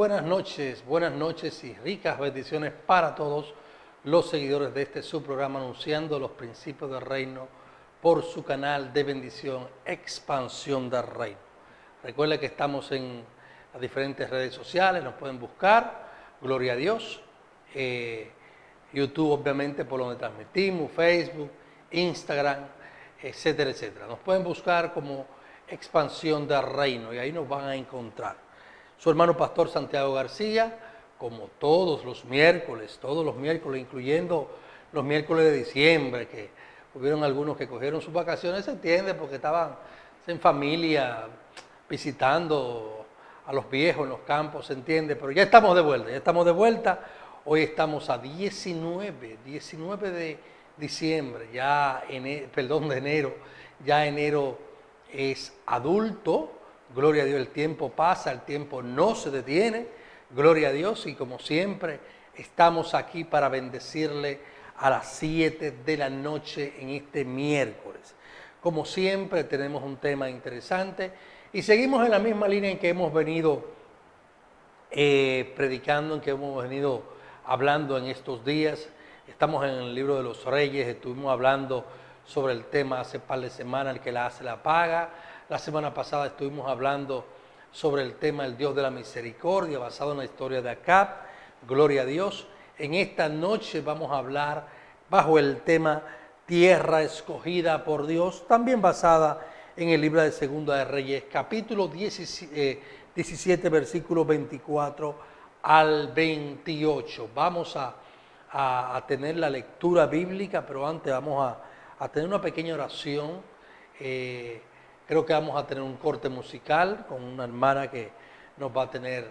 buenas noches y ricas bendiciones para todos los seguidores de este subprograma anunciando los principios del reino por su canal de bendición Expansión del Reino. Recuerden que estamos en las diferentes redes sociales, nos pueden buscar, gloria a Dios, YouTube obviamente por donde transmitimos, Facebook, Instagram, etcétera, etcétera. Nos pueden buscar como Expansión del Reino y ahí nos van a encontrar. Su hermano Pastor Santiago García, como todos los miércoles, incluyendo los miércoles de diciembre, que hubieron algunos que cogieron sus vacaciones, se entiende, porque estaban en familia visitando a los viejos en los campos, se entiende, pero ya estamos de vuelta, hoy estamos a 19 de diciembre, de enero, ya enero es adulto. Gloria a Dios, el tiempo pasa, el tiempo no se detiene, gloria a Dios, y como siempre estamos aquí para bendecirle a las 7 de la noche en este miércoles. Como siempre tenemos un tema interesante y seguimos en la misma línea en que hemos venido predicando, en que hemos venido hablando en estos días. Estamos en el libro de los Reyes, estuvimos hablando sobre el tema hace par de semanas, el que la hace la paga. La semana pasada estuvimos hablando sobre el tema del Dios de la misericordia, basado en la historia de Acab, gloria a Dios. En esta noche vamos a hablar bajo el tema tierra escogida por Dios, también basada en el libro de Segunda de Reyes, capítulo 17, versículos 24 al 28. Vamos a tener la lectura bíblica, pero antes vamos a tener una pequeña oración. Creo que vamos a tener un corte musical con una hermana que nos va a tener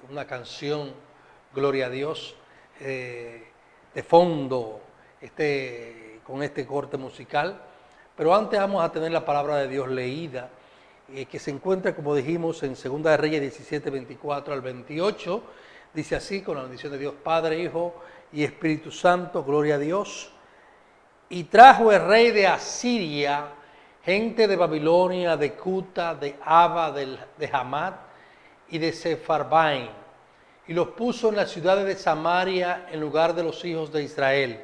una canción, gloria a Dios, de fondo con este corte musical. Pero antes vamos a tener la palabra de Dios leída, que se encuentra, como dijimos, en 2 de Reyes 17, 24 al 28. Dice así, con la bendición de Dios Padre, Hijo y Espíritu Santo, gloria a Dios. Y trajo el rey de Asiria gente de Babilonia, de Cuta, de Aba, de Hamat y de Sefarbaim, y los puso en las ciudades de Samaria en lugar de los hijos de Israel.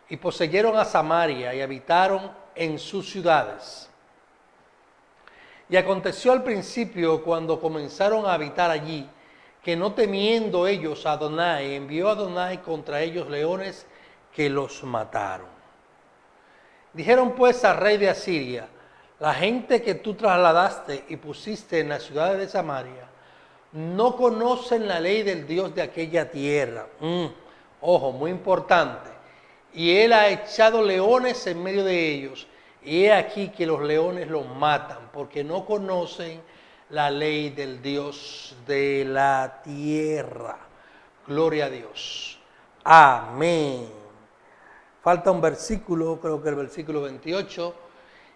Y poseyeron a Samaria y habitaron en sus ciudades. Y aconteció al principio, cuando comenzaron a habitar allí, que no temiendo ellos a Adonai, envió a Adonai contra ellos leones que los mataron. Dijeron pues al rey de Asiria: la gente que tú trasladaste y pusiste en las ciudades de Samaria no conocen la ley del Dios de aquella tierra. Ojo, muy importante. Y él ha echado leones en medio de ellos. Y he aquí que los leones los matan, porque no conocen la ley del Dios de la tierra. Gloria a Dios. Amén. Falta un versículo, creo que el versículo 28.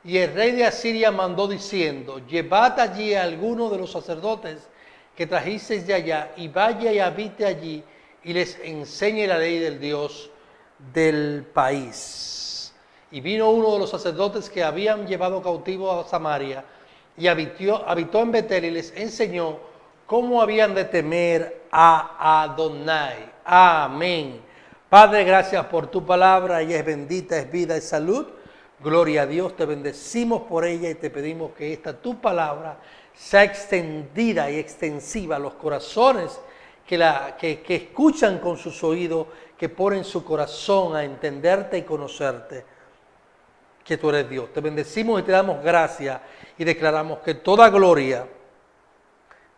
Y el rey de Asiria mandó diciendo: llevad allí a alguno de los sacerdotes que trajisteis de allá, y vaya y habite allí, y les enseñe la ley del Dios del país. Y vino uno de los sacerdotes que habían llevado cautivo a Samaria, y habitó en Betel, y les enseñó cómo habían de temer a Adonai. Amén. Padre, gracias por tu palabra, ella es bendita, es vida, es salud. Gloria a Dios, te bendecimos por ella y te pedimos que esta tu palabra sea extendida y extensiva a los corazones que escuchan con sus oídos, que ponen su corazón a entenderte y conocerte, que tú eres Dios. Te bendecimos y te damos gracias y declaramos que toda gloria,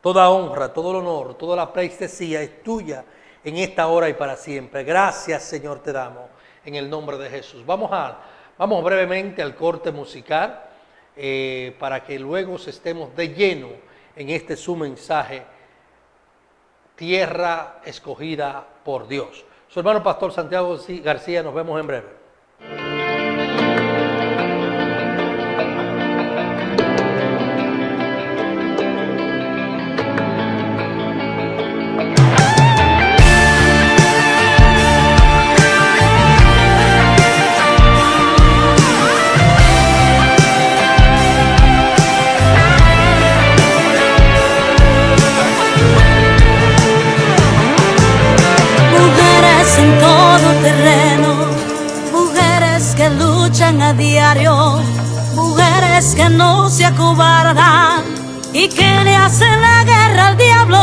toda honra, todo el honor, toda la pleitesía es tuya en esta hora y para siempre. Gracias, Señor, te damos en el nombre de Jesús. Vamos brevemente al corte musical para que luego estemos de lleno en este su mensaje, tierra escogida por Dios. Su hermano Pastor Santiago García, nos vemos en breve. mujeres que no se acobardan y que le hacen la guerra al diablo,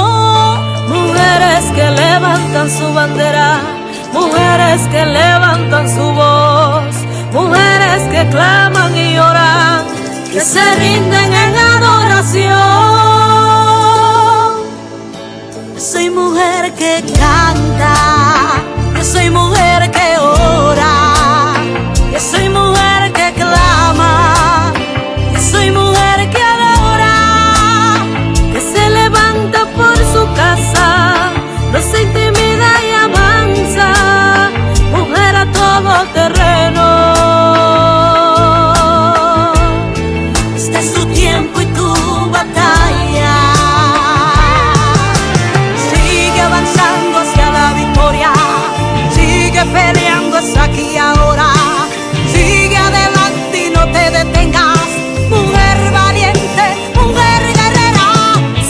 mujeres que levantan su bandera, mujeres que levantan su voz, mujeres que claman y oran, que se rinden en adoración. Yo soy mujer que canta, yo soy mujer que ora, yo soy mujer que clama, yo soy mujer que adora, que se levanta por su casa, no se intimida y avanza, mujer a todo terreno. Este es tu tiempo y tu batalla. Sigue avanzando hacia la victoria, sigue peleando hasta aquí y ahora. Sigue adelante y no te detengas, mujer valiente, mujer guerrera.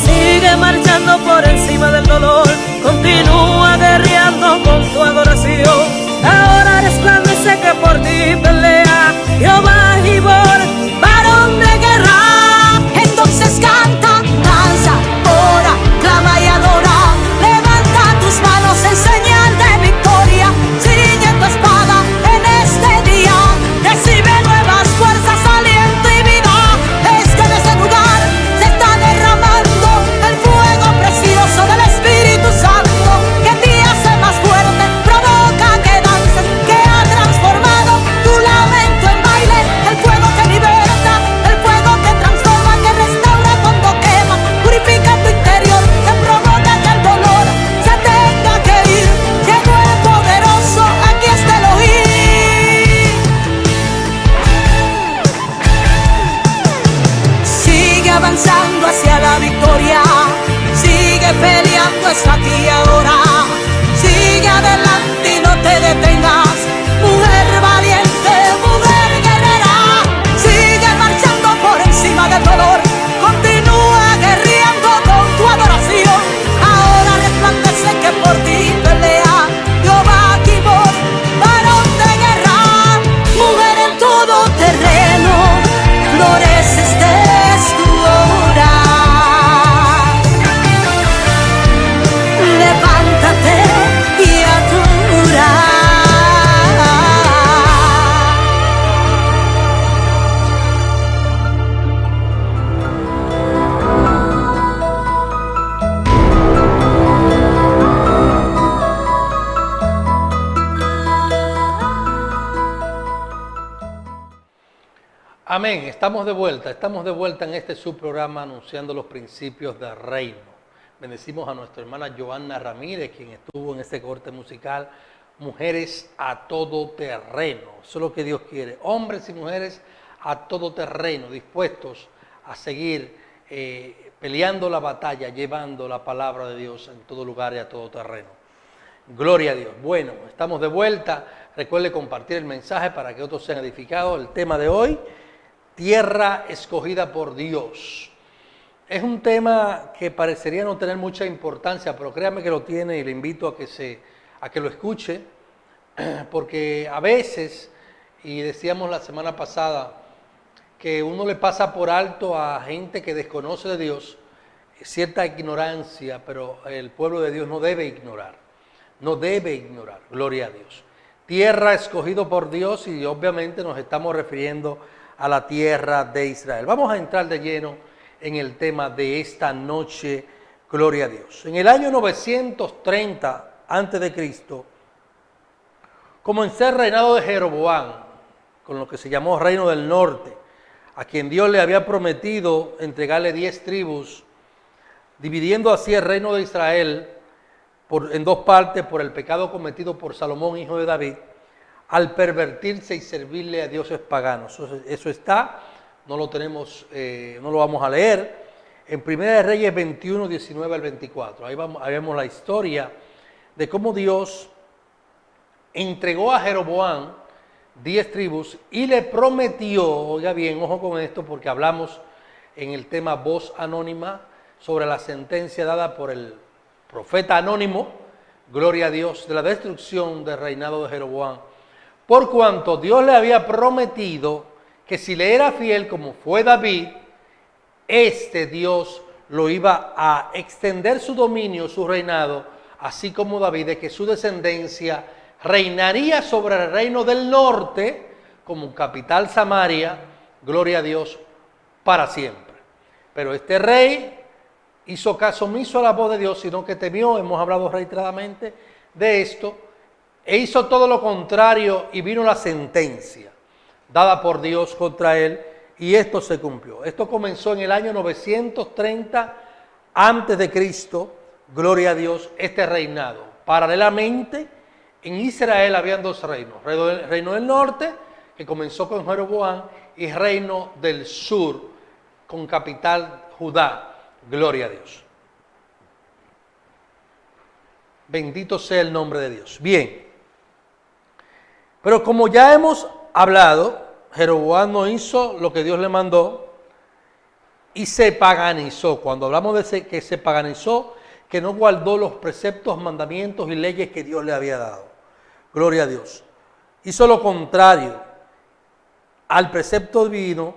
Sigue marchando por encima del dolor, continúa guerreando con tu adoración. Ahora resplandece que por ti pelea Jehová Gibor, varón de guerra. Entonces canta, danza, ora, clama y adora. Levanta tus manos en señal de victoria. Ciñe tu espada en este día. Recibe nuevas fuerzas, aliento y vida. Es que en este lugar se está derramando el fuego precioso del Espíritu Santo, que te hace más fuerte, provoca que dances, que ha transformado tu lamento en baile. El fuego que liberta, el fuego que transforma, que restaura cuando quema, purifica tu interior, que provoca que el dolor se tenga que ir. Llegó el poderoso, aquí está Elohim. Sigue avanzando hacia la victoria, sigue peleando hasta aquí y ahora. Sigue adelante y no te detengas, mujer valiente, mujer guerrera. Sigue marchando por encima del dolor, continúa guerreando con tu adoración. Ahora resplandece que por ti pelea Jehová Gibor, varón de guerra. Mujer en todo terreno, florece, esta es tu hora. Levántate y adora. Amén, estamos de vuelta en este subprograma anunciando los principios del reino. Bendecimos a nuestra hermana Joanna Ramírez, quien estuvo en este corte musical, Mujeres a todo terreno. Eso es lo que Dios quiere, hombres y mujeres a todo terreno, dispuestos a seguir peleando la batalla, llevando la palabra de Dios en todo lugar y a todo terreno. Gloria a Dios. Bueno, estamos de vuelta. Recuerde compartir el mensaje para que otros sean edificados. El tema de hoy, tierra escogida por Dios. Es un tema que parecería no tener mucha importancia, pero créame que lo tiene y le invito a que lo escuche, porque a veces, y decíamos la semana pasada, que uno le pasa por alto a gente que desconoce de Dios cierta ignorancia, pero el pueblo de Dios no debe ignorar, gloria a Dios. Tierra escogido por Dios, y obviamente nos estamos refiriendo a la tierra de Israel. Vamos a entrar de lleno en el tema de esta noche, gloria a Dios. En el año 930 a.C., comenzó el reinado de Jeroboam, con lo que se llamó Reino del Norte, a quien Dios le había prometido entregarle 10 tribus, dividiendo así el reino de Israel en dos partes por el pecado cometido por Salomón, hijo de David, al pervertirse y servirle a dioses paganos. Eso está, no lo tenemos, no lo vamos a leer, en 1 de Reyes 21, 19 al 24. Ahí vemos la historia de cómo Dios entregó a Jeroboam 10 tribus y le prometió, oiga bien, ojo con esto, porque hablamos en el tema voz anónima sobre la sentencia dada por el profeta anónimo, gloria a Dios, de la destrucción del reinado de Jeroboam, por cuanto Dios le había prometido que si le era fiel como fue David, Dios lo iba a extender su dominio, su reinado, así como David, de que su descendencia reinaría sobre el reino del norte, como capital Samaria, gloria a Dios, para siempre. Pero este rey hizo caso omiso a la voz de Dios, sino que temió, hemos hablado reiteradamente de esto, e hizo todo lo contrario, y vino la sentencia dada por Dios contra él, y esto se cumplió. Esto comenzó en el año 930 antes de Cristo, gloria a Dios, este reinado. Paralelamente, en Israel habían dos reinos, reino del norte, que comenzó con Jeroboam, y reino del sur, con capital Judá, gloria a Dios. Bendito sea el nombre de Dios. Bien, pero como ya hemos hablado, Jeroboam no hizo lo que Dios le mandó y se paganizó. Cuando hablamos de que se paganizó, que no guardó los preceptos, mandamientos y leyes que Dios le había dado. Gloria a Dios. Hizo lo contrario al precepto divino,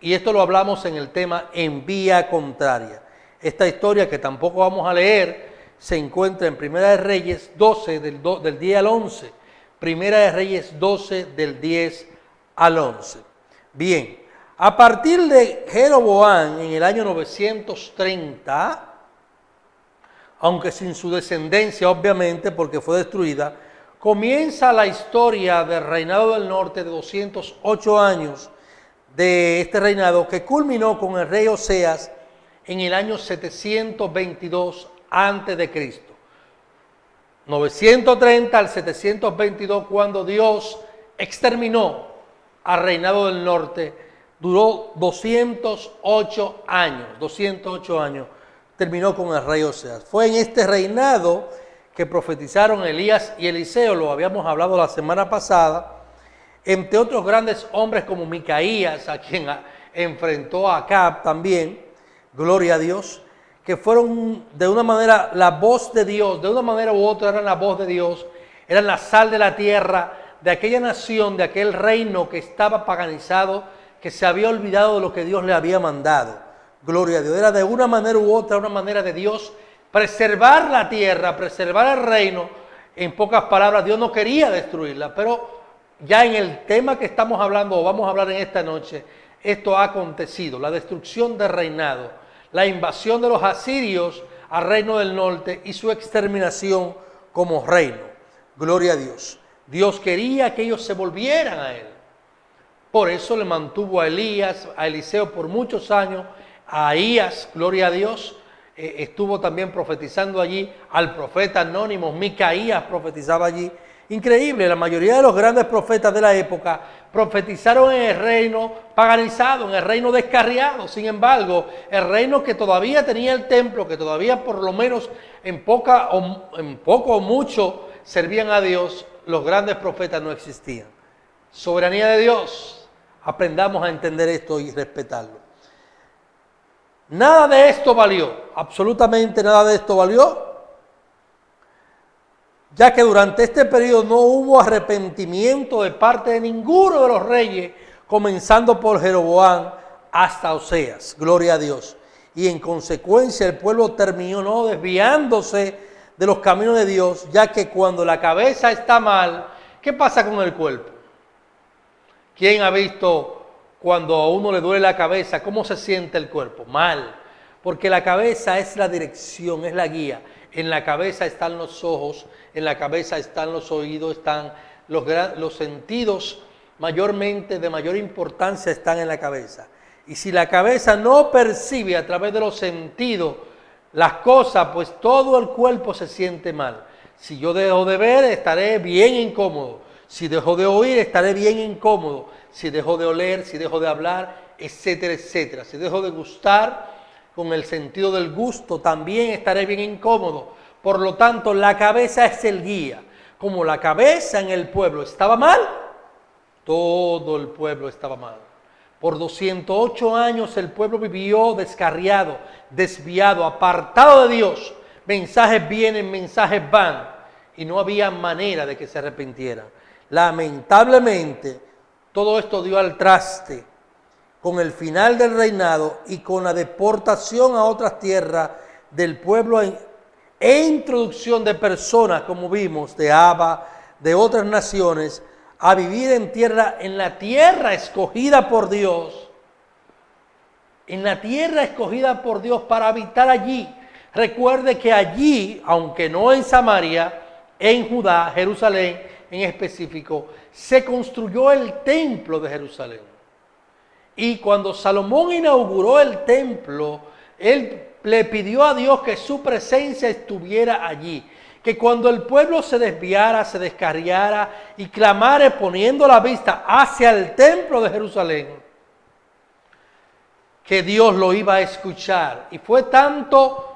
y esto lo hablamos en el tema en vía contraria. Esta historia, que tampoco vamos a leer, se encuentra en Primera de Reyes 12, del 10 al 11. Primera de Reyes 12, del 10 al 11. Bien, a partir de Jeroboam, en el año 930, aunque sin su descendencia, obviamente, porque fue destruida, comienza la historia del reinado del norte de 208 años de este reinado, que culminó con el rey Oseas en el año 722 antes de Cristo. 930 al 722, cuando Dios exterminó al reinado del norte, duró 208 años, terminó con el rey Oseas. Fue en este reinado que profetizaron Elías y Eliseo, lo habíamos hablado la semana pasada, entre otros grandes hombres como Micaías, a quien enfrentó a Acab también, gloria a Dios, que fueron de una manera la voz de Dios, de una manera u otra eran la voz de Dios, eran la sal de la tierra, de aquella nación, de aquel reino que estaba paganizado, que se había olvidado de lo que Dios le había mandado. Gloria a Dios. Era de una manera u otra, una manera de Dios preservar la tierra, preservar el reino. En pocas palabras, Dios no quería destruirla, pero ya en el tema que estamos hablando, o vamos a hablar en esta noche, esto ha acontecido, la destrucción del reinado, la invasión de los asirios al reino del norte y su exterminación como reino. Gloria a Dios. Dios quería que ellos se volvieran a Él. Por eso le mantuvo a Elías, a Eliseo por muchos años, a Ahías, gloria a Dios, estuvo también profetizando allí, al profeta anónimo, Micaías profetizaba allí. Increíble, la mayoría de los grandes profetas de la época profetizaron en el reino paganizado, en el reino descarriado. Sin embargo, el reino que todavía tenía el templo, que todavía por lo menos en poco o mucho servían a Dios, los grandes profetas no existían. Soberanía de Dios, aprendamos a entender esto y respetarlo. Nada de esto valió, absolutamente nada de esto valió, ya que durante este periodo no hubo arrepentimiento de parte de ninguno de los reyes, comenzando por Jeroboam hasta Oseas, gloria a Dios. Y en consecuencia el pueblo terminó desviándose de los caminos de Dios, ya que cuando la cabeza está mal, ¿qué pasa con el cuerpo? ¿Quién ha visto cuando a uno le duele la cabeza, cómo se siente el cuerpo? Mal, porque la cabeza es la dirección, es la guía. En la cabeza están los ojos, en la cabeza están los oídos, están los sentidos mayormente, de mayor importancia, están en la cabeza. Y si la cabeza no percibe a través de los sentidos las cosas, pues todo el cuerpo se siente mal. Si yo dejo de ver, estaré bien incómodo. Si dejo de oír, estaré bien incómodo. Si dejo de oler, si dejo de hablar, etcétera, etcétera. Si dejo de gustar, con el sentido del gusto, también estaré bien incómodo. Por lo tanto, la cabeza es el guía. Como la cabeza en el pueblo estaba mal, todo el pueblo estaba mal. Por 208 años el pueblo vivió descarriado, desviado, apartado de Dios. Mensajes vienen, mensajes van. Y no había manera de que se arrepintieran. Lamentablemente, todo esto dio al traste con el final del reinado y con la deportación a otras tierras del pueblo e introducción de personas, como vimos, de Abba, de otras naciones, a vivir en la tierra escogida por Dios, en la tierra escogida por Dios para habitar allí. Recuerde que allí, aunque no en Samaria, en Judá, Jerusalén en específico, se construyó el templo de Jerusalén. Y cuando Salomón inauguró el templo, él le pidió a Dios que su presencia estuviera allí. Que cuando el pueblo se desviara, se descarriara y clamara poniendo la vista hacia el templo de Jerusalén, que Dios lo iba a escuchar. Y fue tanto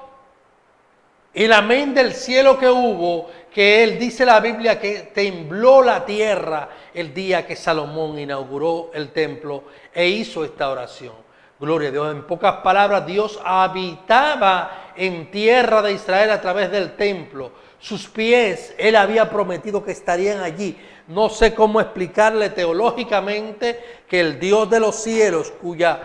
el amén del cielo que hubo, que él dice la Biblia que tembló la tierra el día que Salomón inauguró el templo e hizo esta oración. Gloria a Dios. En pocas palabras, Dios habitaba en tierra de Israel a través del templo. Sus pies, él había prometido que estarían allí. No sé cómo explicarle teológicamente que el Dios de los cielos, cuya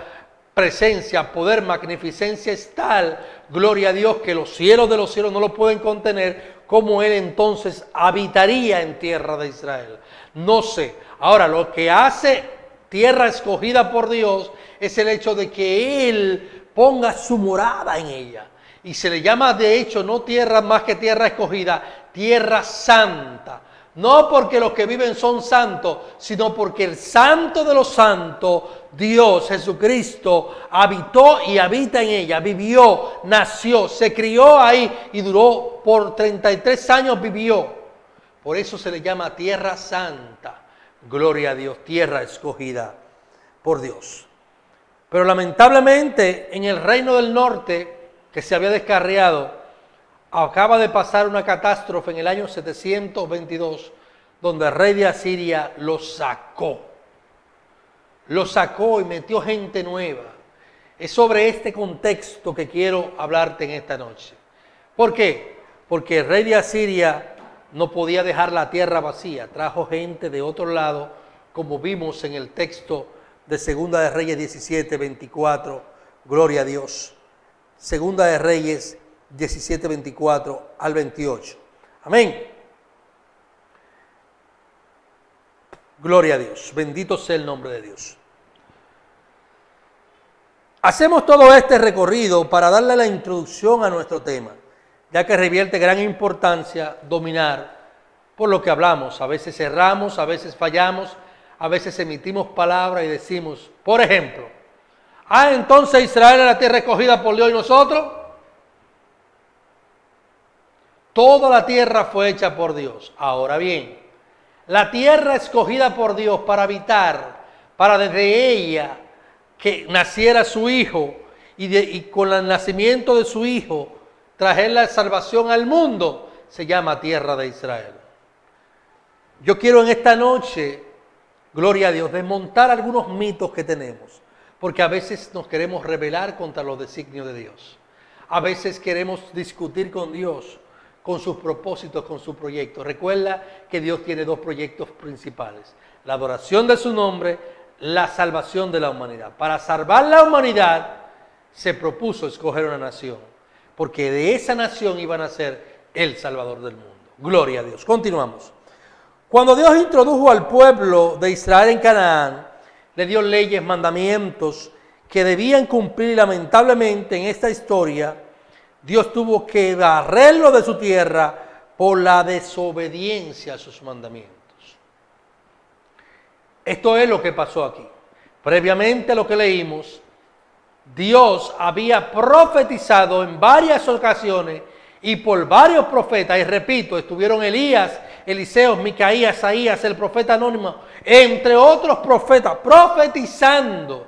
presencia, poder, magnificencia es tal, gloria a Dios, que los cielos de los cielos no lo pueden contener, como él entonces habitaría en tierra de Israel. No sé. Ahora, lo que hace tierra escogida por Dios es el hecho de que él ponga su morada en ella. Y se le llama, de hecho, no tierra más que tierra escogida, tierra santa. No porque los que viven son santos, sino porque el santo de los santos, Dios, Jesucristo, habitó y habita en ella, vivió, nació, se crió ahí y duró por 33 años vivió. Por eso se le llama tierra santa. Gloria a Dios, tierra escogida por Dios. Pero lamentablemente en el reino del norte, que se había descarriado, acaba de pasar una catástrofe en el año 722, donde el rey de Asiria lo sacó y metió gente nueva. Es sobre este contexto que quiero hablarte en esta noche. ¿Por qué? Porque el rey de Asiria no podía dejar la tierra vacía, trajo gente de otro lado, como vimos en el texto de Segunda de Reyes 17, 24, gloria a Dios. Segunda de Reyes 17, 24 al 28. Amén. Gloria a Dios. Bendito sea el nombre de Dios. Hacemos todo este recorrido para darle la introducción a nuestro tema, ya que revierte gran importancia dominar por lo que hablamos. A veces erramos, a veces fallamos, a veces emitimos palabras y decimos, por ejemplo, entonces Israel era la tierra escogida por Dios y nosotros. Toda la tierra fue hecha por Dios. Ahora bien, la tierra escogida por Dios para habitar, para desde ella que naciera su hijo y con el nacimiento de su hijo traer la salvación al mundo, se llama tierra de Israel. Yo quiero en esta noche, gloria a Dios, desmontar algunos mitos que tenemos, porque a veces nos queremos rebelar contra los designios de Dios. A veces queremos discutir con Dios, con sus propósitos, con su proyecto. Recuerda que Dios tiene dos proyectos principales: la adoración de su nombre, la salvación de la humanidad. Para salvar la humanidad se propuso escoger una nación, porque de esa nación iba a nacer el Salvador del mundo. Gloria a Dios. Continuamos. Cuando Dios introdujo al pueblo de Israel en Canaán, le dio leyes, mandamientos que debían cumplir, y lamentablemente en esta historia Dios tuvo que barrerlo de su tierra por la desobediencia a sus mandamientos. Esto es lo que pasó aquí. Previamente a lo que leímos, Dios había profetizado en varias ocasiones y por varios profetas, y repito, estuvieron Elías, Eliseo, Micaías, Isaías, el profeta anónimo, entre otros profetas, profetizando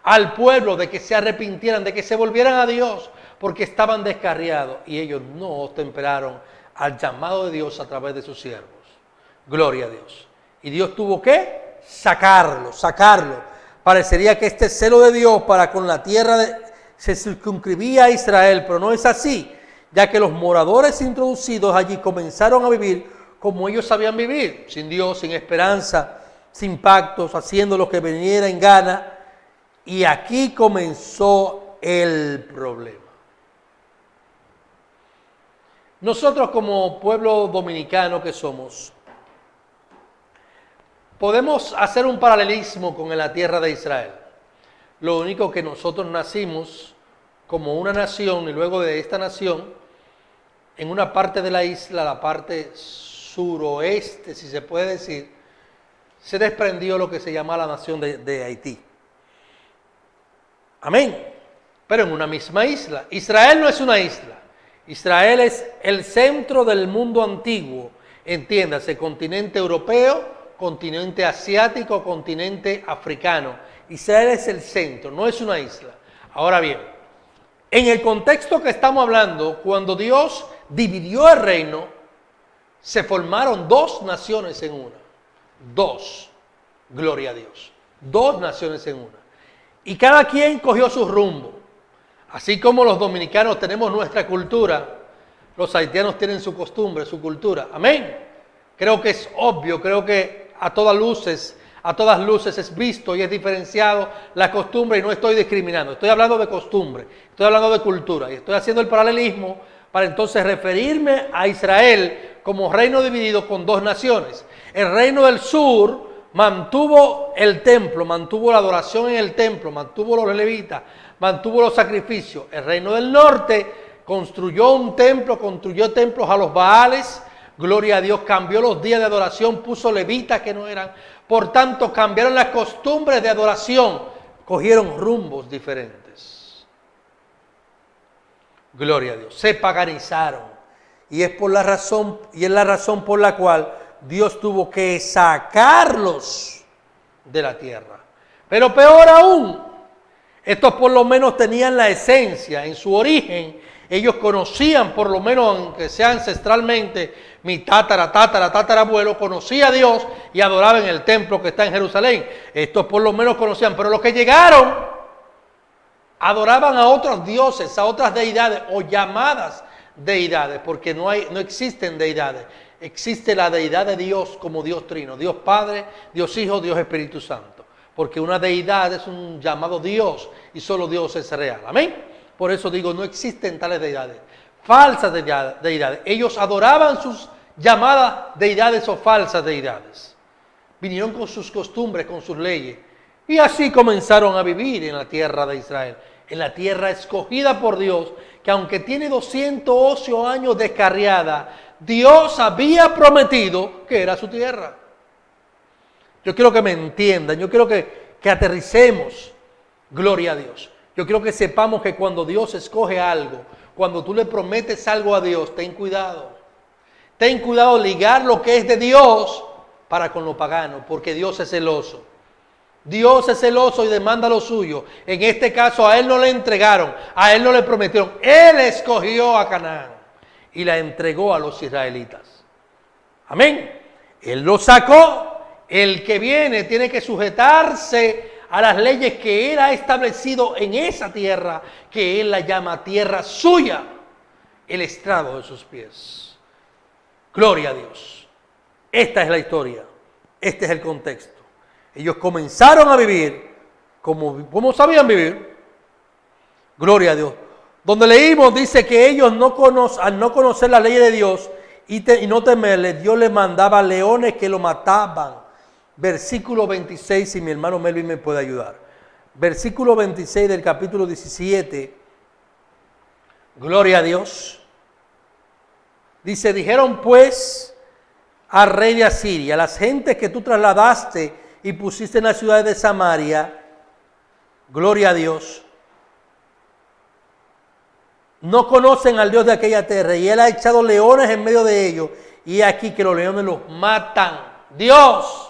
al pueblo de que se arrepintieran, de que se volvieran a Dios, porque estaban descarriados y ellos no temperaron al llamado de Dios a través de sus siervos. Gloria a Dios. Y Dios tuvo que sacarlo. Parecería que este celo de Dios para con la tierra se circunscribía a Israel, pero no es así, ya que los moradores introducidos allí comenzaron a vivir como ellos sabían vivir, sin Dios, sin esperanza, sin pactos, haciendo lo que viniera en gana. Y aquí comenzó el problema. Nosotros como pueblo dominicano que somos, podemos hacer un paralelismo con la tierra de Israel. Lo único que nosotros nacimos como una nación y luego de esta nación, en una parte de la isla, la parte suroeste, si se puede decir, se desprendió lo que se llama la nación de Haití. Amén. Pero en una misma isla. Israel no es una isla. Israel es el centro del mundo antiguo. Entiéndase, continente europeo, continente asiático, continente africano. Israel es el centro, no es una isla. Ahora bien, en el contexto que estamos hablando, cuando Dios dividió el reino, se formaron dos naciones en una. Dos. Gloria a Dios. Dos naciones en una. Y cada quien cogió su rumbo. Así como los dominicanos tenemos nuestra cultura, los haitianos tienen su costumbre, su cultura. Amén. Creo que es obvio, creo que a todas luces es visto y es diferenciado la costumbre y no estoy discriminando. Estoy hablando de costumbre, estoy hablando de cultura y estoy haciendo el paralelismo para entonces referirme a Israel como reino dividido con dos naciones. El reino del sur mantuvo el templo, mantuvo la adoración en el templo, mantuvo los levitas, mantuvo los sacrificios. El reino del norte construyó un templo, construyó templos a los Baales. Gloria a Dios, cambió los días de adoración, puso levitas que no eran. Por tanto, cambiaron las costumbres de adoración, cogieron rumbos diferentes. Gloria a Dios, se paganizaron. Y es la razón por la cual Dios tuvo que sacarlos de la tierra. Pero peor aún, estos por lo menos tenían la esencia, en su origen, ellos conocían, por lo menos aunque sea ancestralmente, mi tatarabuelo conocía a Dios y adoraba en el templo que está en Jerusalén. Estos por lo menos conocían, pero los que llegaron adoraban a otros dioses, a otras deidades o llamadas deidades, porque no existen deidades. Existe la deidad de Dios como Dios trino, Dios Padre, Dios Hijo, Dios Espíritu Santo. Porque una deidad es un llamado Dios y solo Dios es real. Amén. Por eso digo, no existen tales deidades. Falsas deidades. Ellos adoraban sus llamadas deidades o falsas deidades. Vinieron con sus costumbres, con sus leyes. Y así comenzaron a vivir en la tierra de Israel. En la tierra escogida por Dios, que aunque tiene 208 años descarriada, Dios había prometido que era su tierra. Yo quiero que me entiendan, yo quiero que aterricemos. Gloria a Dios. Yo quiero que sepamos que cuando Dios escoge algo, cuando tú le prometes algo a Dios, ten cuidado. Ten cuidado de ligar lo que es de Dios para con lo pagano, porque Dios es celoso. Dios es celoso y demanda lo suyo. En este caso a Él no le entregaron, a Él no le prometieron. Él escogió a Canaán y la entregó a los israelitas. Amén. Él lo sacó. El que viene tiene que sujetarse a las leyes que Él ha establecido en esa tierra, que Él la llama tierra suya, el estrado de sus pies. Gloria a Dios. Esta es la historia, este es el contexto. Ellos comenzaron a vivir como sabían vivir. Gloria a Dios. Donde leímos dice que ellos al no conocer la ley de Dios y no temerle, Dios les mandaba leones que lo mataban. Versículo 26, si mi hermano Melvin me puede ayudar. Versículo 26 del capítulo 17. Gloria a Dios. Dice, dijeron pues al rey de Asiria, las gentes que tú trasladaste y pusiste en la ciudad de Samaria, gloria a Dios, no conocen al Dios de aquella tierra, y Él ha echado leones en medio de ellos, y aquí que los leones los matan. Dios,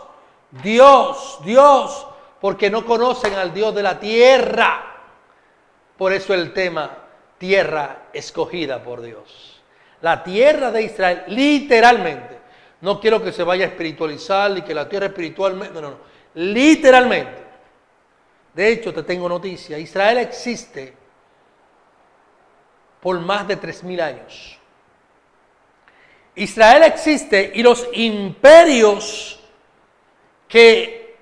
porque no conocen al Dios de la tierra. Por eso el tema, tierra escogida por Dios. La tierra de Israel, literalmente. No quiero que se vaya a espiritualizar y que la tierra espiritualmente, no. Literalmente. De hecho, te tengo noticia. Israel existe por más de 3,000 años. Israel existe y los imperios que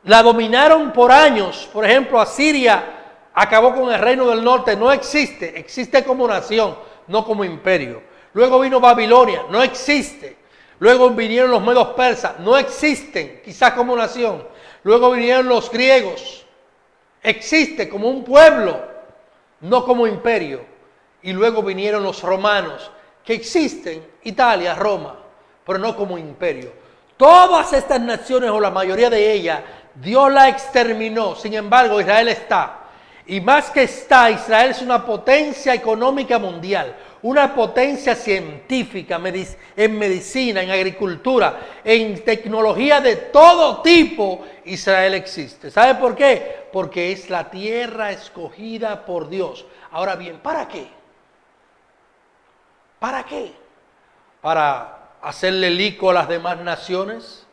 la dominaron por años. Por ejemplo, Asiria acabó con el reino del norte, no existe, existe como nación, no como imperio. Luego vino Babilonia, no existe. Luego vinieron los medos persas, no existen, quizás como nación. Luego vinieron los griegos, existe como un pueblo, no como imperio. Y luego vinieron los romanos, que existen, Italia, Roma, pero no como imperio. Todas estas naciones, o la mayoría de ellas, Dios la exterminó. Sin embargo, Israel está. Y más que está, Israel es una potencia económica mundial, una potencia científica, en medicina, en agricultura, en tecnología de todo tipo. Israel existe. ¿Sabe por qué? Porque es la tierra escogida por Dios. Ahora bien, ¿para qué? ¿Para qué? ¿Para hacerle lico a las demás naciones?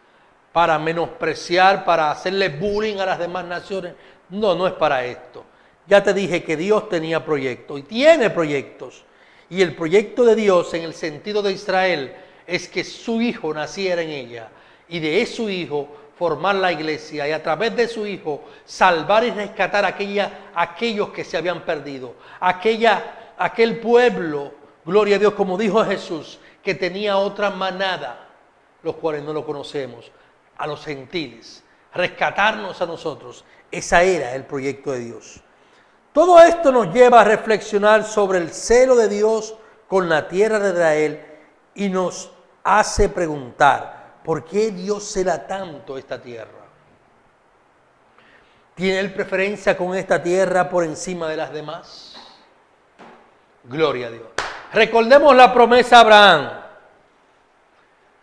¿Para menospreciar, para hacerle bullying a las demás naciones? No, no es para esto. Ya te dije que Dios tenía proyectos y tiene proyectos. Y el proyecto de Dios en el sentido de Israel es que su hijo naciera en ella y de su hijo formar la iglesia y a través de su hijo salvar y rescatar aquellos que se habían perdido. Aquel pueblo, gloria a Dios, como dijo Jesús, que tenía otra manada, los cuales no lo conocemos, a los gentiles, rescatarnos a nosotros. Ese era el proyecto de Dios. Todo esto nos lleva a reflexionar sobre el celo de Dios con la tierra de Israel y nos hace preguntar, ¿por qué Dios cela tanto esta tierra? ¿Tiene Él preferencia con esta tierra por encima de las demás? Gloria a Dios. Recordemos la promesa a Abraham.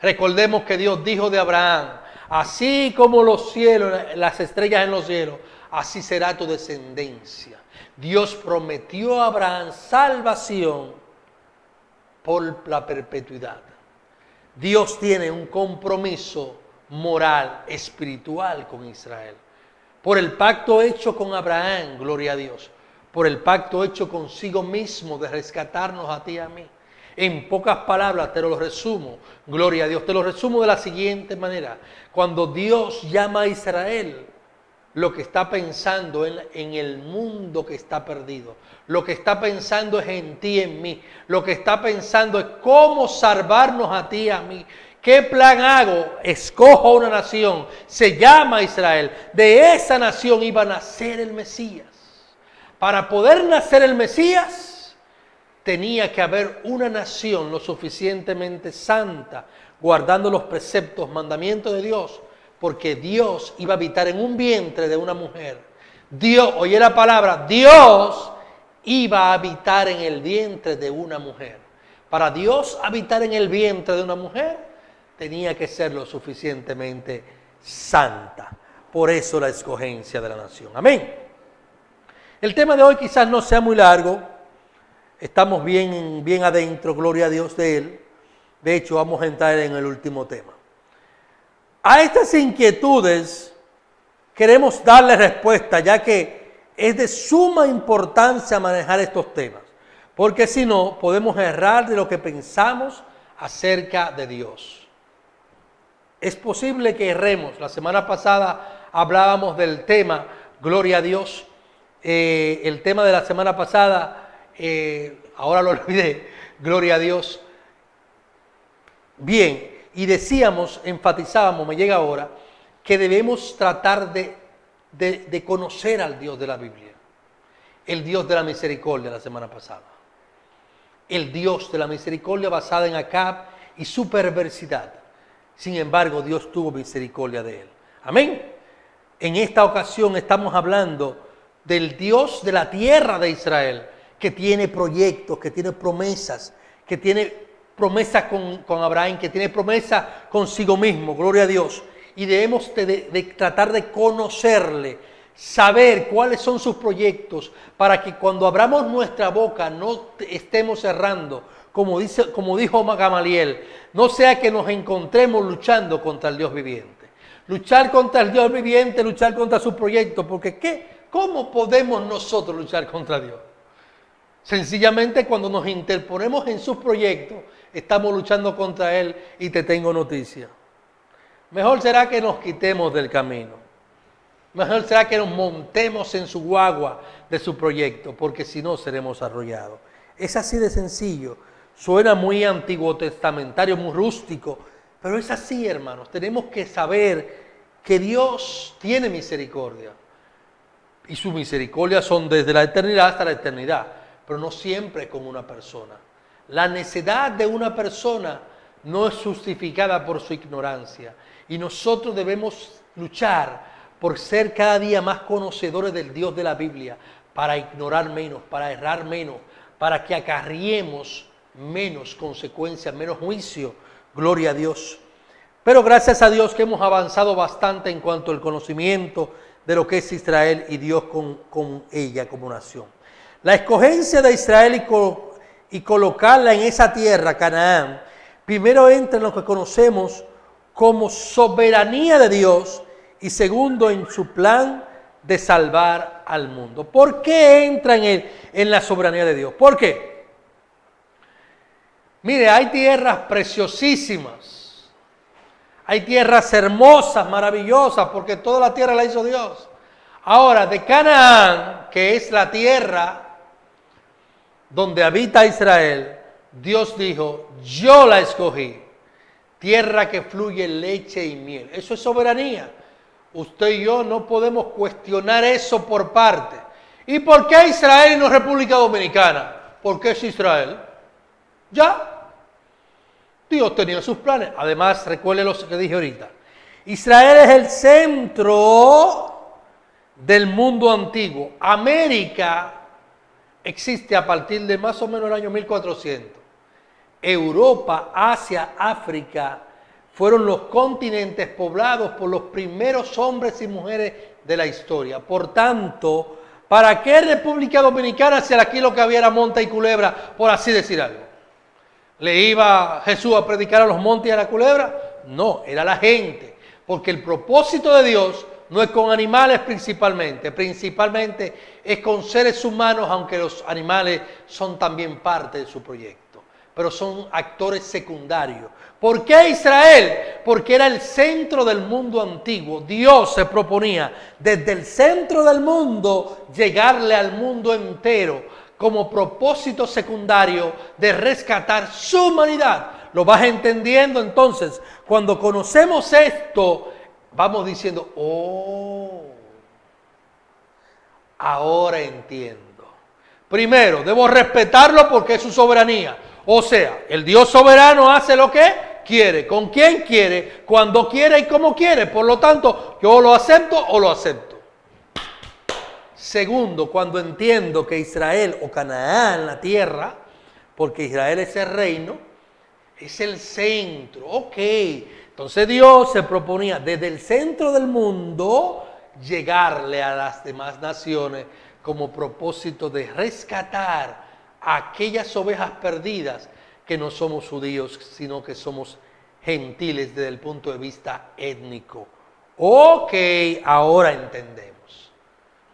Recordemos que Dios dijo de Abraham, así como los cielos, las estrellas en los cielos, así será tu descendencia. Dios prometió a Abraham salvación por la perpetuidad. Dios tiene un compromiso moral, espiritual con Israel. Por el pacto hecho con Abraham, gloria a Dios. Por el pacto hecho consigo mismo de rescatarnos a ti y a mí. En pocas palabras te lo resumo, gloria a Dios. Te lo resumo de la siguiente manera. Cuando Dios llama a Israel, lo que está pensando en el mundo que está perdido. Lo que está pensando es en ti y en mí. Lo que está pensando es cómo salvarnos a ti y a mí. ¿Qué plan hago? Escojo una nación. Se llama Israel. De esa nación iba a nacer el Mesías. Para poder nacer el Mesías, tenía que haber una nación lo suficientemente santa, guardando los preceptos, mandamientos de Dios, porque Dios iba a habitar en un vientre de una mujer. Dios, oye la palabra, Dios iba a habitar en el vientre de una mujer. Para Dios habitar en el vientre de una mujer, tenía que ser lo suficientemente santa. Por eso la escogencia de la nación. Amén. El tema de hoy quizás no sea muy largo. Estamos bien adentro, gloria a Dios de él. De hecho, vamos a entrar en el último tema. A estas inquietudes queremos darle respuesta, ya que es de suma importancia manejar estos temas, porque si no, podemos errar de lo que pensamos acerca de Dios. Es posible que erremos. La semana pasada hablábamos del tema, gloria a Dios, el tema de la semana pasada, ahora lo olvidé, gloria a Dios. Bien. Y decíamos, enfatizábamos, me llega ahora, que debemos tratar de conocer al Dios de la Biblia. El Dios de la misericordia la semana pasada. El Dios de la misericordia basada en Acab y su perversidad. Sin embargo, Dios tuvo misericordia de él. Amén. En esta ocasión estamos hablando del Dios de la tierra de Israel, que tiene proyectos, que tiene promesas, que tiene promesa con Abraham, que tiene promesa consigo mismo, gloria a Dios. Y debemos de tratar de conocerle, saber cuáles son sus proyectos, para que cuando abramos nuestra boca no estemos cerrando, como dijo Gamaliel, no sea que nos encontremos luchando contra el Dios viviente. Luchar contra el Dios viviente, luchar contra sus proyectos, porque ¿cómo podemos nosotros luchar contra Dios? Sencillamente cuando nos interponemos en sus proyectos, estamos luchando contra Él y te tengo noticia. Mejor será que nos quitemos del camino. Mejor será que nos montemos en su guagua de su proyecto, porque si no seremos arrollados. Es así de sencillo. Suena muy antiguo testamentario, muy rústico, pero es así, hermanos. Tenemos que saber que Dios tiene misericordia. Y sus misericordias son desde la eternidad hasta la eternidad, pero no siempre con una persona. La necedad de una persona no es justificada por su ignorancia. Y nosotros debemos luchar por ser cada día más conocedores del Dios de la Biblia, para ignorar menos, para errar menos, para que acarriemos menos consecuencias, menos juicio. Gloria a Dios. Pero gracias a Dios que hemos avanzado bastante en cuanto al conocimiento de lo que es Israel y Dios con ella como nación. La escogencia de Israel y colocarla en esa tierra, Canaán, primero entra en lo que conocemos como soberanía de Dios y segundo en su plan de salvar al mundo. ¿Por qué entra en la soberanía de Dios? ¿Por qué? Mire, hay tierras preciosísimas, hay tierras hermosas, maravillosas, porque toda la tierra la hizo Dios. Ahora, de Canaán, que es la tierra donde habita Israel, Dios dijo, yo la escogí, tierra que fluye leche y miel. Eso es soberanía. Usted y yo no podemos cuestionar eso por parte. ¿Y por qué Israel y no República Dominicana? ¿Por qué es Israel? Ya. Dios tenía sus planes. Además, recuerde lo que dije ahorita. Israel es el centro del mundo antiguo. América existe a partir de más o menos el año 1400. Europa, Asia, África fueron los continentes poblados por los primeros hombres y mujeres de la historia. Por tanto, ¿para qué República Dominicana si aquí lo que había era monte y culebra, por así decir algo? ¿Le iba Jesús a predicar a los montes y a la culebra? No, era la gente. Porque el propósito de Dios no es con animales principalmente es con seres humanos, aunque los animales son también parte de su proyecto, pero son actores secundarios. ¿Por qué Israel? Porque era el centro del mundo antiguo. Dios se proponía desde el centro del mundo llegarle al mundo entero como propósito secundario de rescatar su humanidad. ¿Lo vas entendiendo? Entonces, cuando conocemos esto, vamos diciendo, oh, ahora entiendo. Primero, debo respetarlo porque es su soberanía. O sea, el Dios soberano hace lo que quiere, con quien quiere, cuando quiere y como quiere. Por lo tanto, yo lo acepto o lo acepto. Segundo, cuando entiendo que Israel o Canaán, la tierra, porque Israel es el reino, es el centro. Ok, entonces Dios se proponía desde el centro del mundo llegarle a las demás naciones como propósito de rescatar a aquellas ovejas perdidas que no somos judíos, sino que somos gentiles desde el punto de vista étnico. Ok, ahora entendemos.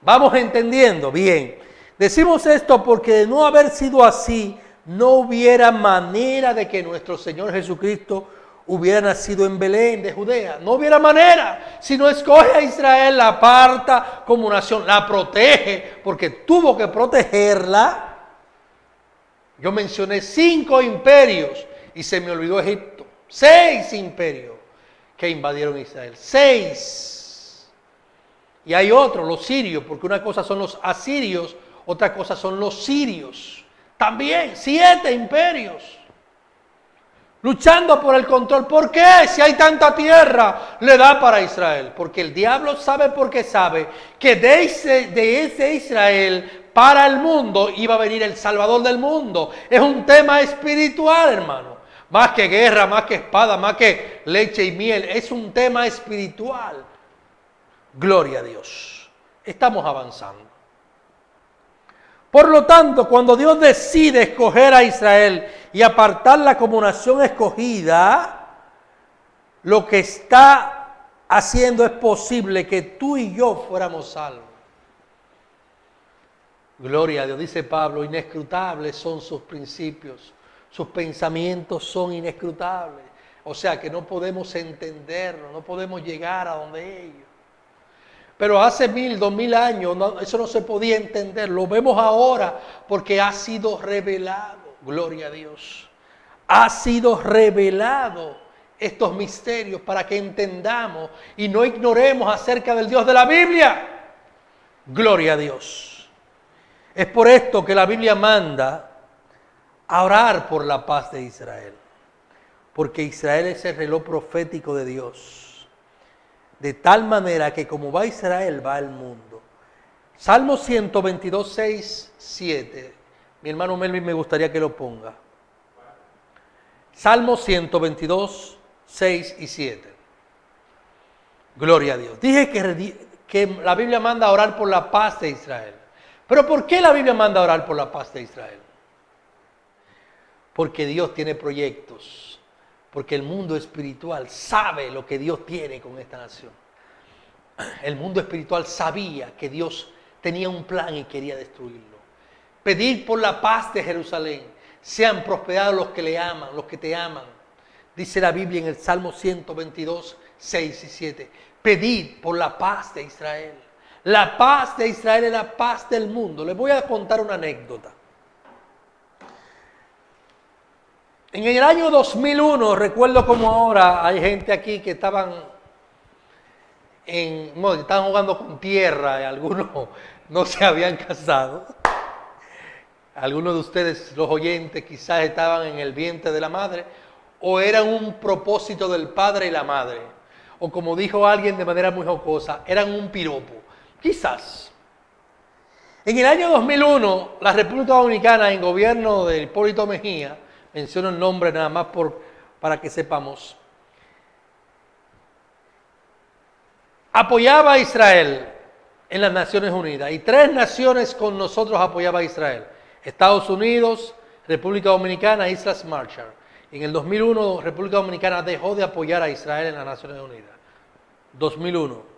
¿Vamos entendiendo? Bien. Decimos esto porque de no haber sido así, no hubiera manera de que nuestro Señor Jesucristo hubiera nacido en Belén de Judea. No hubiera manera. Si no escoge a Israel, la aparta como nación, la protege, porque tuvo que protegerla. Yo mencioné 5 imperios y se me olvidó Egipto. 6 imperios que invadieron Israel. 6. Y hay otros, los sirios, porque una cosa son los asirios, otra cosa son los sirios. También 7 imperios. Luchando por el control. ¿Por qué? Si hay tanta tierra, le da para Israel. Porque el diablo sabe porque sabe que de ese Israel para el mundo iba a venir el Salvador del mundo. Es un tema espiritual, hermano. Más que guerra, más que espada, más que leche y miel. Es un tema espiritual. Gloria a Dios. Estamos avanzando. Por lo tanto, cuando Dios decide escoger a Israel y apartarla como nación escogida, lo que está haciendo es posible que tú y yo fuéramos salvos. Gloria a Dios, dice Pablo, inescrutables son sus principios, sus pensamientos son inescrutables. O sea que no podemos entenderlo, no podemos llegar a donde ellos. Pero hace 1000, 2000 años eso no se podía entender. Lo vemos ahora porque ha sido revelado. Gloria a Dios. Ha sido revelado estos misterios para que entendamos y no ignoremos acerca del Dios de la Biblia. Gloria a Dios. Es por esto que la Biblia manda a orar por la paz de Israel. Porque Israel es el reloj profético de Dios. De tal manera que como va Israel, va el mundo. Salmo 122, 6, 7. Mi hermano Melvin me gustaría que lo ponga. Salmo 122, 6 y 7. Gloria a Dios. Dije que la Biblia manda a orar por la paz de Israel. Pero ¿por qué la Biblia manda a orar por la paz de Israel? Porque Dios tiene proyectos. Porque el mundo espiritual sabe lo que Dios tiene con esta nación. El mundo espiritual sabía que Dios tenía un plan y quería destruirlo. Pedir por la paz de Jerusalén. Sean prosperados los que le aman, los que te aman. Dice la Biblia en el Salmo 122, 6 y 7. Pedid por la paz de Israel. La paz de Israel es la paz del mundo. Les voy a contar una anécdota. En el año 2001, recuerdo como ahora, hay gente aquí que estaban jugando con tierra y algunos no se habían casado. Algunos de ustedes, los oyentes, quizás estaban en el vientre de la madre o eran un propósito del padre y la madre. O como dijo alguien de manera muy jocosa, eran un piropo. Quizás. En el año 2001, la República Dominicana, en gobierno de Hipólito Mejía, menciono el nombre nada más para que sepamos, apoyaba a Israel en las Naciones Unidas. Y 3 naciones con nosotros apoyaban a Israel. Estados Unidos, República Dominicana, Islas Marshall. En el 2001, República Dominicana dejó de apoyar a Israel en las Naciones Unidas. 2001.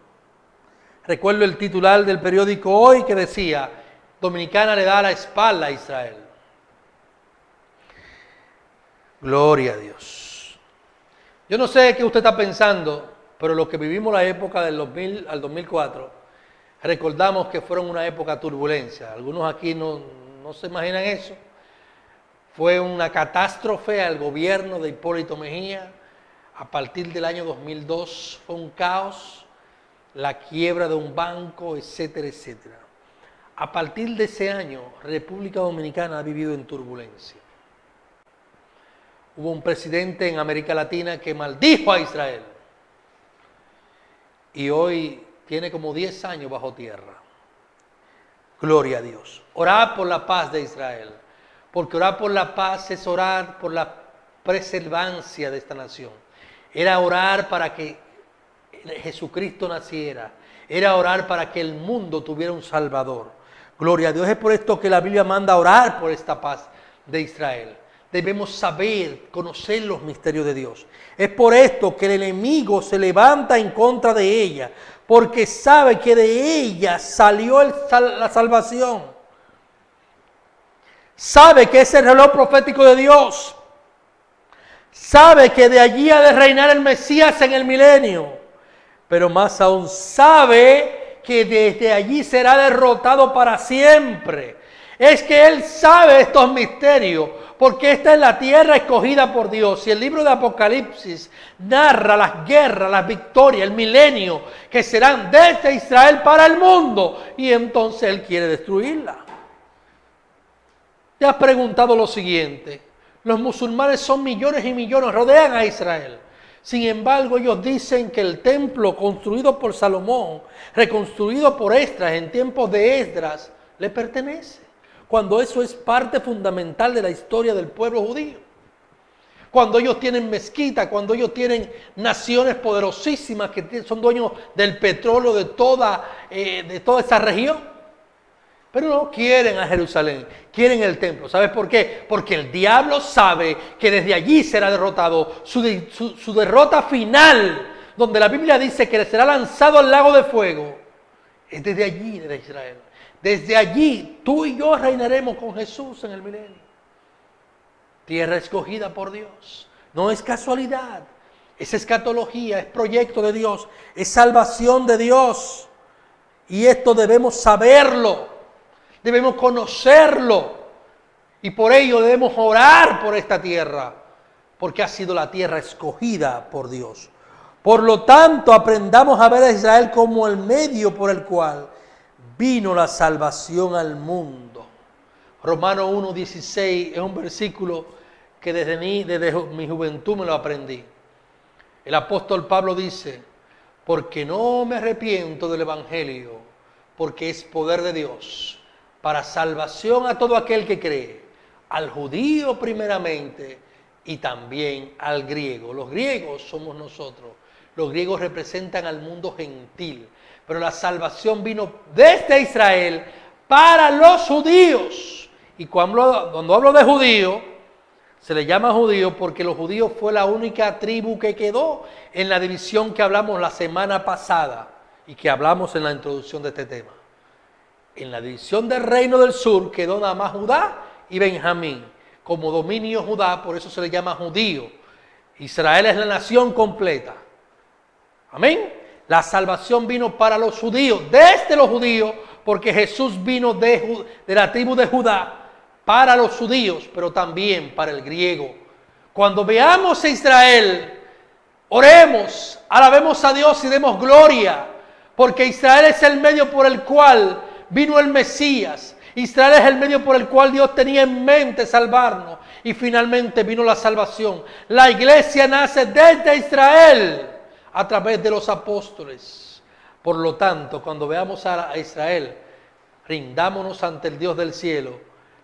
Recuerdo el titular del periódico Hoy que decía, Dominicana le da la espalda a Israel. Gloria a Dios. Yo no sé qué usted está pensando, pero los que vivimos la época del 2000 al 2004, recordamos que fueron una época de turbulencia. Algunos aquí no se imaginan eso. Fue una catástrofe al gobierno de Hipólito Mejía. A partir del año 2002 fue un caos, la quiebra de un banco, etcétera, etcétera. A partir de ese año, República Dominicana ha vivido en turbulencia. Hubo un presidente en América Latina que maldijo a Israel. Y hoy tiene como 10 años bajo tierra. Gloria a Dios. Orar por la paz de Israel. Porque orar por la paz es orar por la preservancia de esta nación. Era orar para que Jesucristo naciera. Era orar para que el mundo tuviera un Salvador. Gloria a Dios. Es por esto que la Biblia manda a orar por esta paz de Israel. Debemos saber, conocer los misterios de Dios. Es por esto que el enemigo se levanta en contra de ella, porque sabe que de ella salió la salvación. Sabe que es el reloj profético de Dios. Sabe que de allí ha de reinar el Mesías en el milenio. Pero más aún sabe que desde allí será derrotado para siempre. Es que Él sabe estos misterios, porque esta es la tierra escogida por Dios. Y el libro de Apocalipsis narra las guerras, las victorias, el milenio, que serán desde Israel para el mundo. Y entonces Él quiere destruirla. ¿Te has preguntado lo siguiente? Los musulmanes son millones y millones, rodean a Israel. Sin embargo, ellos dicen que el templo construido por Salomón, reconstruido por Esdras en tiempos de Esdras, le pertenece. Cuando eso es parte fundamental de la historia del pueblo judío. Cuando ellos tienen mezquita, cuando ellos tienen naciones poderosísimas que son dueños del petróleo de toda esa región. Pero no quieren a Jerusalén, quieren el templo. ¿Sabes por qué? Porque el diablo sabe que desde allí será derrotado. Su derrota final, donde la Biblia dice que será lanzado al lago de fuego, es desde allí, desde Israel. Desde allí, tú y yo reinaremos con Jesús en el milenio. Tierra escogida por Dios. No es casualidad. Es escatología, es proyecto de Dios, es salvación de Dios. Y esto debemos saberlo, debemos conocerlo. Y por ello debemos orar por esta tierra, porque ha sido la tierra escogida por Dios. Por lo tanto, aprendamos a ver a Israel como el medio por el cual vino la salvación al mundo. Romanos 1:16 es un versículo que desde mi juventud me lo aprendí. El apóstol Pablo dice: porque no me arrepiento del evangelio, porque es poder de Dios para salvación a todo aquel que cree, al judío primeramente y también al griego. Los griegos somos nosotros. Los griegos representan al mundo gentil, pero la salvación vino desde Israel para los judíos. Y cuando hablo de judío, se le llama judío porque los judíos fue la única tribu que quedó en la división que hablamos la semana pasada y que hablamos en la introducción de este tema. En la división del reino del sur quedó nada más Judá y Benjamín como dominio Judá, por eso se le llama judío. Israel es la nación completa. Amén. La salvación vino para los judíos, desde los judíos, porque Jesús vino de la tribu de Judá para los judíos, pero también para el griego. Cuando veamos a Israel, oremos, alabemos a Dios y demos gloria, porque Israel es el medio por el cual vino el Mesías. Israel es el medio por el cual Dios tenía en mente salvarnos y finalmente vino la salvación. La iglesia nace desde Israel a través de los apóstoles. Por lo tanto, cuando veamos a Israel, rindámonos ante el Dios del cielo,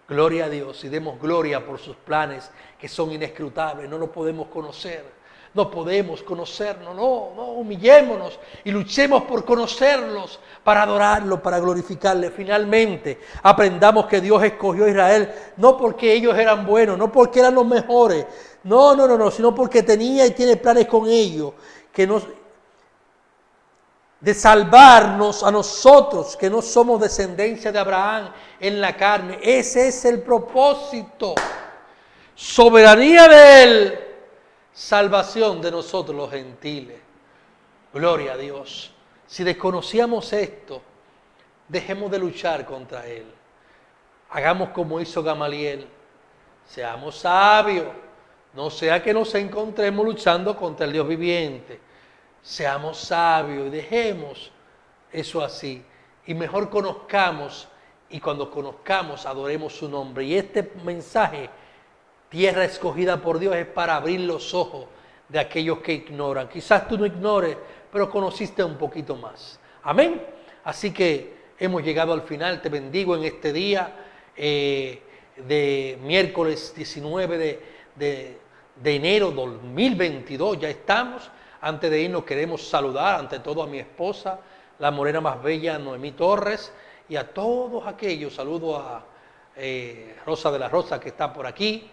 gloria a Dios, y demos gloria por sus planes que son inescrutables. No los podemos conocer. No podemos conocernos, no, humillémonos y luchemos por conocerlos, para adorarlo, para glorificarle. Finalmente, aprendamos que Dios escogió a Israel, no porque ellos eran buenos, no porque eran los mejores, no, sino porque tenía y tiene planes con ellos, de salvarnos a nosotros, que no somos descendencia de Abraham en la carne. Ese es el propósito. Soberanía de Él. Salvación de nosotros los gentiles. Gloria a Dios. Si desconocíamos esto, dejemos de luchar contra Él. Hagamos como hizo Gamaliel. Seamos sabios. No sea que nos encontremos luchando contra el Dios viviente. Seamos sabios y dejemos eso así. Y mejor conozcamos, y cuando conozcamos adoremos su nombre. Y este mensaje, tierra escogida por Dios, es para abrir los ojos de aquellos que ignoran. Quizás tú no ignores, pero conociste un poquito más. Amén. Así que hemos llegado al final. Te bendigo en este día de miércoles 19 de enero 2022. Ya estamos. Antes de irnos queremos saludar ante todo a mi esposa, la morena más bella, Noemí Torres, y a todos aquellos. Saludo a Rosa de la Rosa, que está por aquí,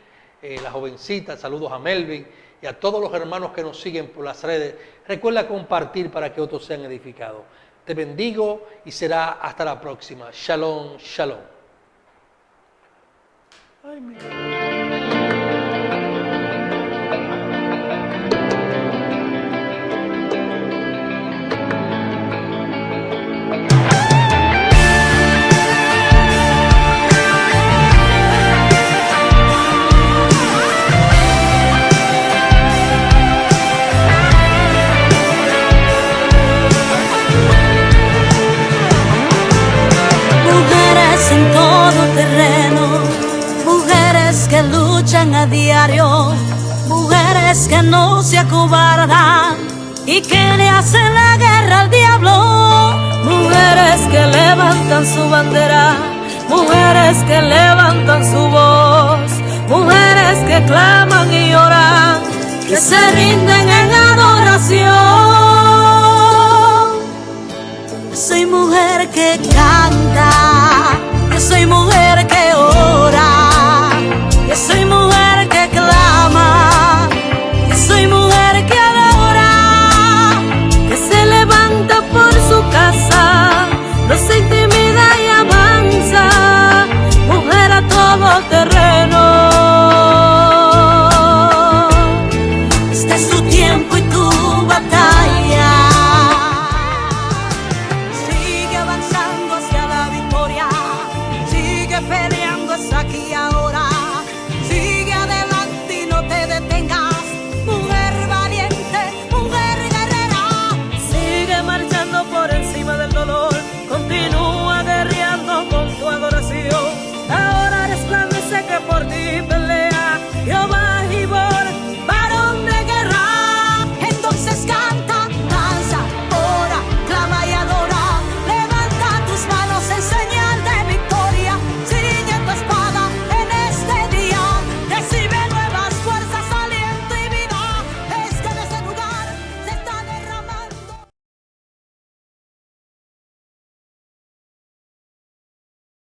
la jovencita. Saludos a Melvin y a todos los hermanos que nos siguen por las redes. Recuerda compartir para que otros sean edificados. Te bendigo y será hasta la próxima. Shalom, shalom. Ay, a diario, mujeres que no se acobardan y que le hacen la guerra al diablo, mujeres que levantan su bandera, mujeres que levantan su voz, mujeres que claman y oran, que se rinden en adoración. Yo soy mujer que canta, yo soy mujer que ora, yo soy mujer que clama, yo soy mujer que adora, que se levanta por su casa, no se intimida y avanza, mujer a todo terreno. Este es tu tiempo y tu es aquí y